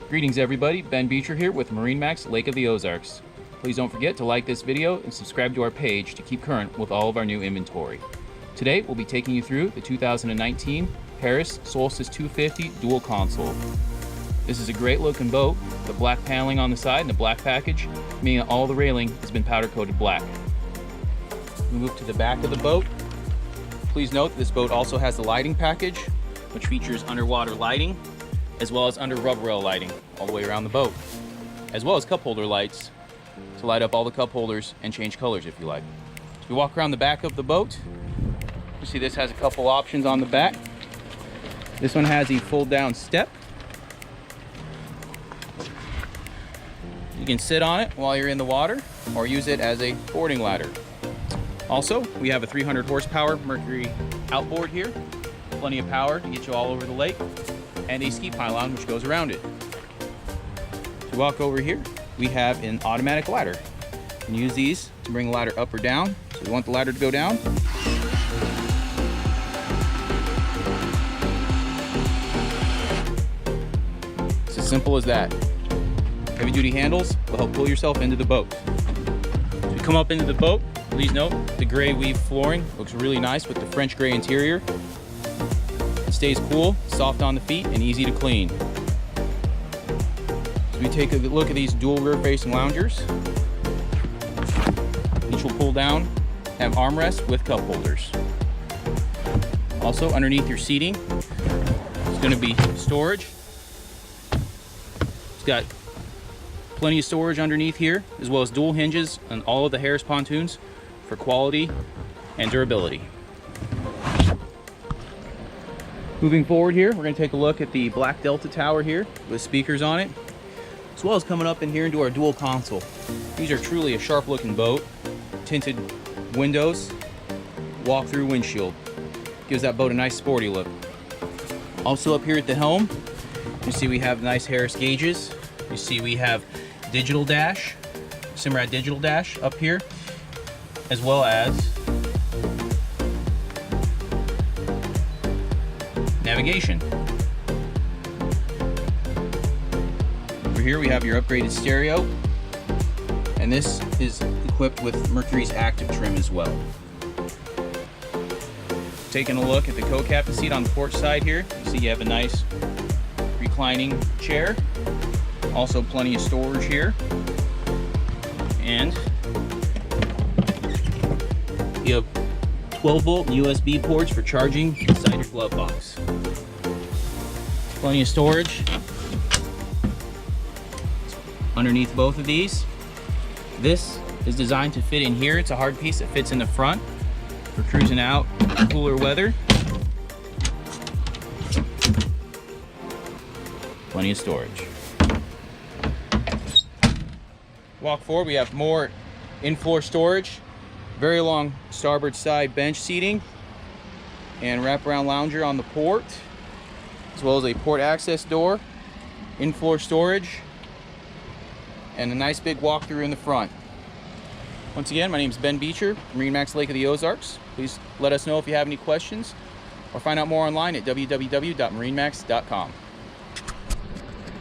Greetings everybody, Ben Beecher here with MarineMax, Lake of the Ozarks. Please don't forget to like this video and subscribe to our page to keep current with all of our new inventory. Today we'll be taking you through the 2019 Harris Solstice 250 dual console. This is a great looking boat, the black paneling on the side and the black package, meaning that all the railing has been powder coated black. We move to the back of the boat. Please note that this boat also has the lighting package, which features underwater lighting, as well as under rubber rail lighting all the way around the boat, as well as cup holder lights to light up all the cup holders and change colors if you like. As we walk around the back of the boat, you see this has a couple options on the back. This one has a fold down step. You can sit on it while you're in the water or use it as a boarding ladder. Also, we have a 300 horsepower Mercury outboard here, plenty of power to get you all over the lake, and a ski pylon which goes around it. To walk over here, we have an automatic ladder. You can use these to bring the ladder up or down. So we want the ladder to go down. It's as simple as that. Heavy duty handles will help pull yourself into the boat. As we come up into the boat, please note the gray weave flooring looks really nice with the French gray interior. It stays cool, soft on the feet, and easy to clean. As we take a look at these dual rear-facing loungers, each will pull down, have armrests with cup holders. Also, underneath your seating is going to be storage. It's got plenty of storage underneath here, as well as dual hinges on all of the Harris pontoons for quality and durability. Moving forward here, we're going to take a look at the black Delta tower here with speakers on it, as well as coming up in here into our dual console. These are truly a sharp looking boat. Tinted windows, walk-through windshield. Gives that boat a nice sporty look. Also up here at the helm, you see we have nice Harris gauges. You see we have digital dash, Simrad digital dash up here, as well as navigation. Over here we have your upgraded stereo, and this is equipped with Mercury's active trim as well. Taking a look at the co-captain seat on the port side here, you see you have a nice reclining chair, also plenty of storage here, and you have 12-volt USB ports for charging inside your glove box. Plenty of storage underneath both of these. This is designed to fit in here. It's a hard piece that fits in the front for cruising out in cooler weather. Plenty of storage. Walk forward, we have more in-floor storage, very long starboard side bench seating, and wraparound lounger on the port, as well as a port access door, in-floor storage, and a nice big walk-through in the front. Once again, my name is Ben Beecher, MarineMax, Lake of the Ozarks. Please let us know if you have any questions, or find out more online at www.marinemax.com.